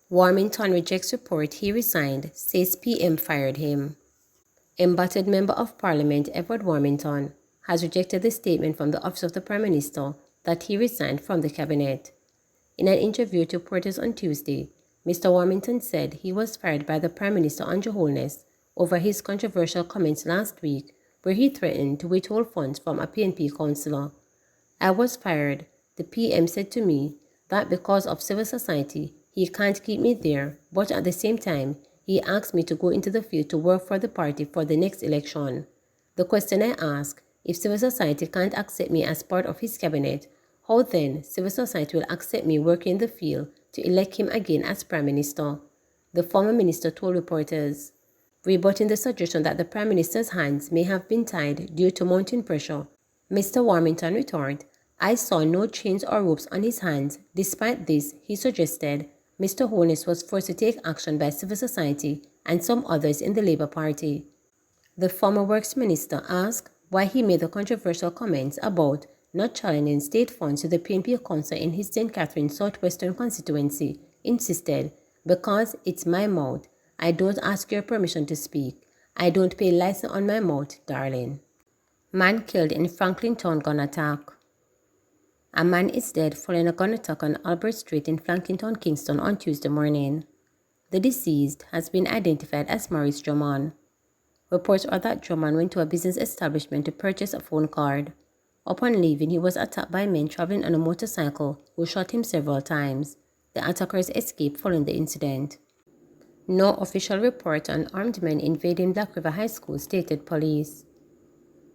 Warmington rejects report he resigned, says PM fired him. Embittered Member of Parliament Edward Warmington has rejected the statement from the Office of the Prime Minister that he resigned from the Cabinet. In an interview to reporters on Tuesday, Mr. Warmington said he was fired by the Prime Minister on Holness over his controversial comments last week where he threatened to withhold funds from a PNP councillor. "I was fired. The PM said to me that because of civil society, he can't keep me there, but at the same time, he asked me to go into the field to work for the party for the next election. The question I ask, if civil society can't accept me as part of his cabinet, how then civil society will accept me working in the field to elect him again as Prime Minister?" the former minister told reporters. Rebutting the suggestion that the Prime Minister's hands may have been tied due to mounting pressure, Mr. Warmington retorted, "I saw no chains or ropes on his hands. Despite this, he suggested, Mr. Holness was forced to take action by civil society and some others in the Labour Party." The former Works Minister asked why he made the controversial comments about not challenging state funds to the PNP council in his St. Catharines Southwestern constituency, insisted, "Because it's my mouth. I don't ask your permission to speak. I don't pay license on my mouth, darling." Man killed in Franklin town gun attack. A man is dead following a gun attack on Albert Street in Franklinton, Kingston on Tuesday morning. The deceased has been identified as Maurice Drummond. Reports are that Drummond went to a business establishment to purchase a phone card. Upon leaving, he was attacked by men traveling on a motorcycle who shot him several times. The attackers escaped following the incident. No official report on armed men invading Black River High School, stated police.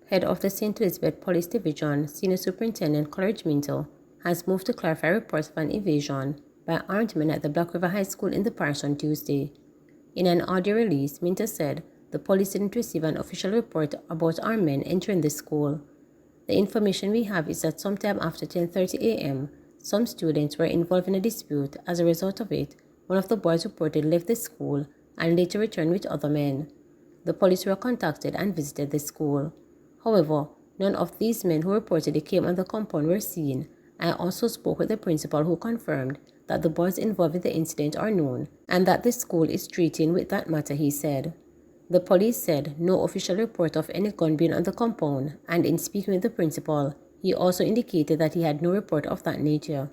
Head of the St. Elizabeth Police Division, Senior Superintendent Coleridge Minto, has moved to clarify reports of an invasion by armed men at the Black River High School in the parish on Tuesday. In an audio release, Minto said the police didn't receive an official report about armed men entering the school. "The information we have is that sometime after 10:30 a.m., some students were involved in a dispute. As a result of it, one of the boys reportedly left the school and later returned with other men. The police were contacted and visited the school. However, none of these men who reportedly came on the compound were seen. I also spoke with the principal, who confirmed that the boys involved in the incident are known and that the school is treating with that matter," he said. The police said no official report of any gun being on the compound, and in speaking with the principal, he also indicated that he had no report of that nature.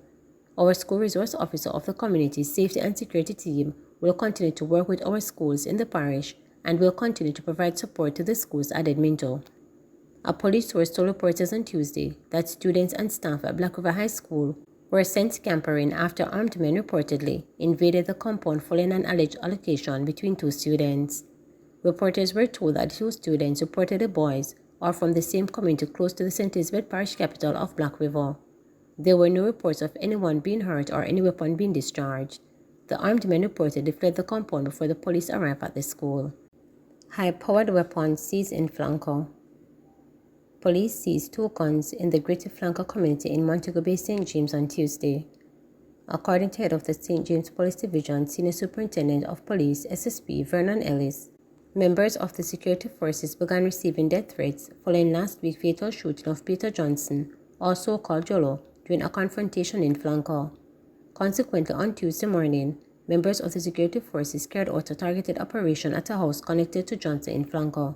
"Our school resource officer of the community safety and security team will continue to work with our schools in the parish and will continue to provide support to the schools," added Minto. A police source told reporters on Tuesday that students and staff at Black River High School were sent scampering after armed men reportedly invaded the compound following an alleged altercation between two students. Reporters were told that two students, reported the boys, are from the same community close to the St. Elizabeth Parish capital of Black River. There were no reports of anyone being hurt or any weapon being discharged. The armed men reportedly fled the compound before the police arrived at the school. High-powered weapons seized in Flanco. Police seized two guns in the Greater Flanco community in Montego Bay, St. James on Tuesday. According to head of the St. James Police Division, Senior Superintendent of Police, SSP Vernon Ellis, members of the security forces began receiving death threats following last week's fatal shooting of Peter Johnson, also called Jolo, during a confrontation in Flanco. Consequently, on Tuesday morning, members of the security forces carried out a targeted operation at a house connected to Johnson in Flanco.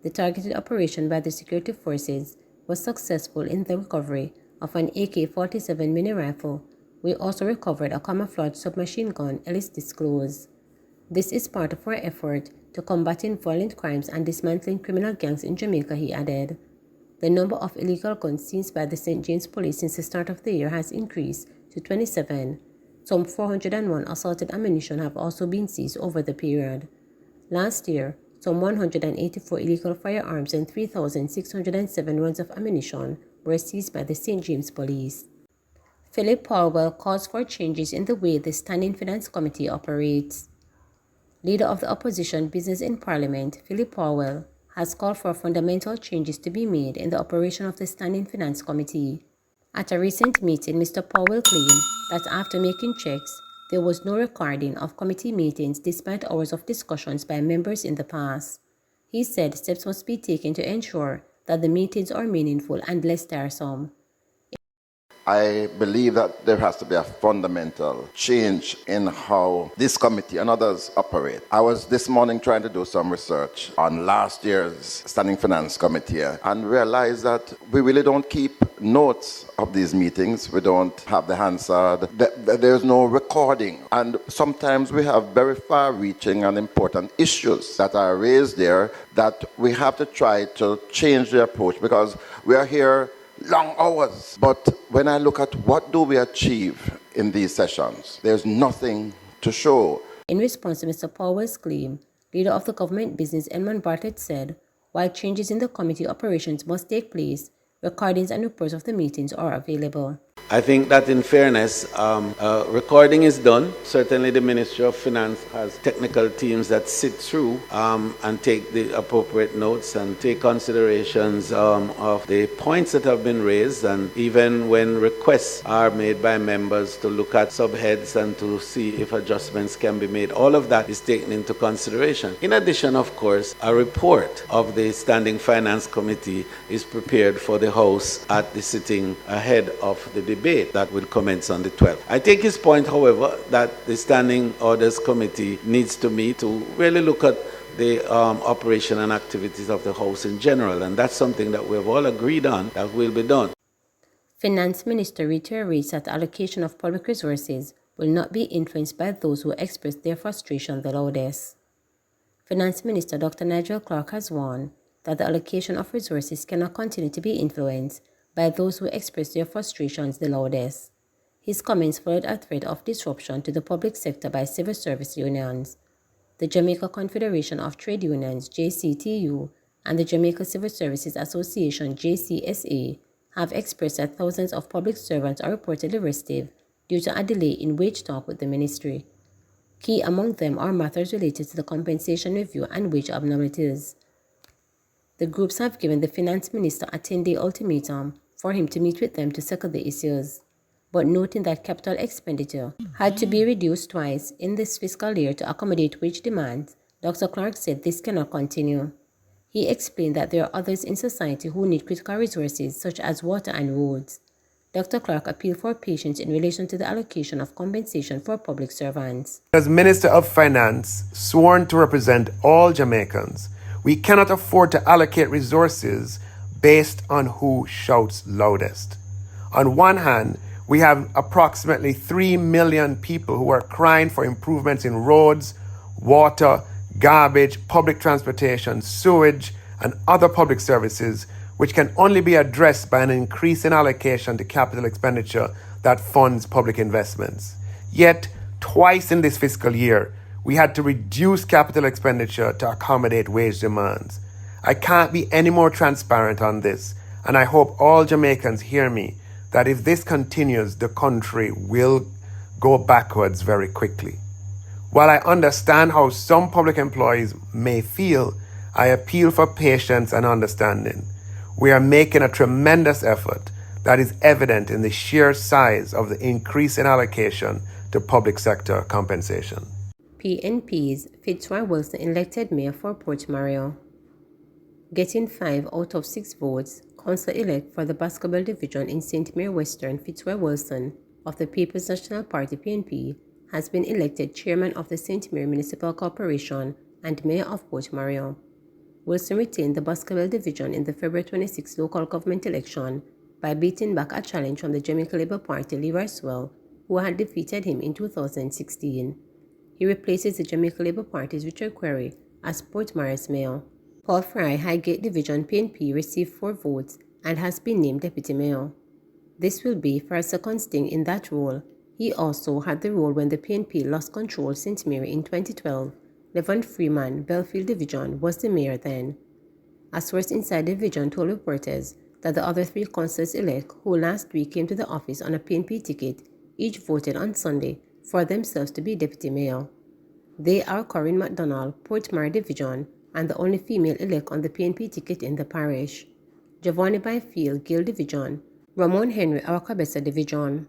The targeted operation by the security forces was successful in the recovery of an AK-47 mini rifle. We also recovered a camouflage submachine gun, Ellis disclosed. "This is part of our effort to combating violent crimes and dismantling criminal gangs in Jamaica," he added. The number of illegal guns seized by the St. James Police since the start of the year has increased to 27. Some 401 assaulted ammunition have also been seized over the period. Last year, some 184 illegal firearms and 3,607 rounds of ammunition were seized by the St. James Police. Philip Powell calls for changes in the way the Standing Finance Committee operates. Leader of the opposition Business in Parliament, Philip Powell, has called for fundamental changes to be made in the operation of the Standing Finance Committee. At a recent meeting, Mr. Powell claimed that after making checks, there was no recording of committee meetings despite hours of discussions by members in the past. He said steps must be taken to ensure that the meetings are meaningful and less tiresome. I believe that there has to be a fundamental change in how this committee and others operate. I was this morning trying to do some research on last year's Standing Finance Committee and realized that we really don't keep notes of these meetings. We don't have the Hansard. There's no recording. And sometimes we have very far-reaching and important issues that are raised there that we have to try to change the approach, because we are here long hours. But when I look at what do we achieve in these sessions, there's nothing to show. In response to Mr. Powell's claim, leader of the government business Edmund Bartlett said, while changes in the committee operations must take place, recordings and reports of the meetings are available. I think that in fairness, recording is done. Certainly the Ministry of Finance has technical teams that sit through and take the appropriate notes and take considerations of the points that have been raised, and even when requests are made by members to look at subheads and to see if adjustments can be made, all of that is taken into consideration. In addition, of course, a report of the Standing Finance Committee is prepared for the House at the sitting ahead of the debate that will commence on the 12th. I take his point, however, that the Standing Orders Committee needs to meet to really look at the operation and activities of the House in general, and that's something that we have all agreed on that will be done. Finance Minister reiterates that the allocation of public resources will not be influenced by those who express their frustration the loudest. Finance Minister Dr. Nigel Clark has warned that the allocation of resources cannot continue to be influenced by those who express their frustrations the loudest. His comments followed a threat of disruption to the public sector by civil service unions. The Jamaica Confederation of Trade Unions, JCTU, and the Jamaica Civil Services Association, JCSA, have expressed that thousands of public servants are reportedly restive due to a delay in wage talk with the ministry. Key among them are matters related to the compensation review and wage abnormalities. The groups have given the finance minister a 10-day ultimatum for him to meet with them to settle the issues, but noting that capital expenditure had to be reduced twice in this fiscal year to accommodate wage demands, Dr. Clark said this cannot continue. He explained that there are others in society who need critical resources such as water and roads. Dr. Clark appealed for patience in relation to the allocation of compensation for public servants. As Minister of Finance, sworn to represent all Jamaicans, we cannot afford to allocate resources based on who shouts loudest. On one hand, we have approximately 3 million people who are crying for improvements in roads, water, garbage, public transportation, sewage, and other public services, which can only be addressed by an increase in allocation to capital expenditure that funds public investments. Yet, twice in this fiscal year, we had to reduce capital expenditure to accommodate wage demands. I can't be any more transparent on this, and I hope all Jamaicans hear me, that if this continues, the country will go backwards very quickly. While I understand how some public employees may feel, I appeal for patience and understanding. We are making a tremendous effort that is evident in the sheer size of the increase in allocation to public sector compensation. PNP's Fitzroy Wilson elected mayor for Port Mario. Getting 5 out of 6 votes, Councillor-elect for the Basketball Division in St. Mary Western, Fitzroy Wilson, of the People's National Party PNP, has been elected chairman of the St. Mary Municipal Corporation and mayor of Port Mario. Wilson retained the Basketball Division in the February 26 local government election by beating back a challenge from the Jamaica Labour Party Leroy Swell, who had defeated him in 2016. He replaces the Jamaica Labour Party's Richard Query as Port Mario's mayor. Paul Fry, Highgate Division PNP, received 4 votes and has been named deputy mayor. This will be for a second stint in that role. He also had the role when the PNP lost control of St. Mary in 2012. Levant Freeman, Belfield Division, was the mayor then. A source inside the division told reporters that the other 3 councillors-elect who last week came to the office on a PNP ticket each voted on Sunday for themselves to be deputy mayor. They are Corinne MacDonald, Port Mary Division, and the only female elect on the PNP ticket in the parish. Giovanni Byfield, Gill Division, Ramon Henry, Awakabesa Division.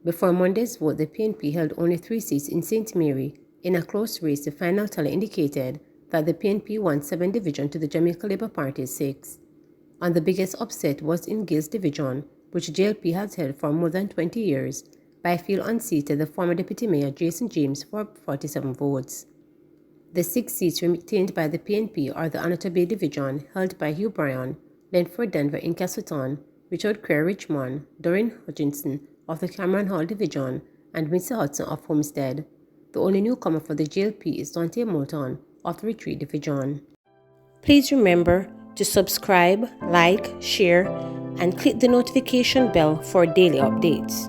Before Monday's vote, the PNP held only 3 seats in St. Mary. In a close race, the final tally indicated that the PNP won 7 divisions to the Jamaica Labour Party's 6. And the biggest upset was in Gil's division, which JLP has held for more than 20 years, Byfield unseated the former Deputy Mayor Jason James for 47 votes. The 6 seats retained by the PNP are the Anota Bay division, held by Hugh Bryan, Lenford Denver in Castleton, Richard Craig Richmond, Doreen Hutchinson of the Cameron Hall division, and Mr. Hudson of Homestead. The only newcomer for the JLP is Dante Moulton of the Retreat division. Please remember to subscribe, like, share, and click the notification bell for daily updates.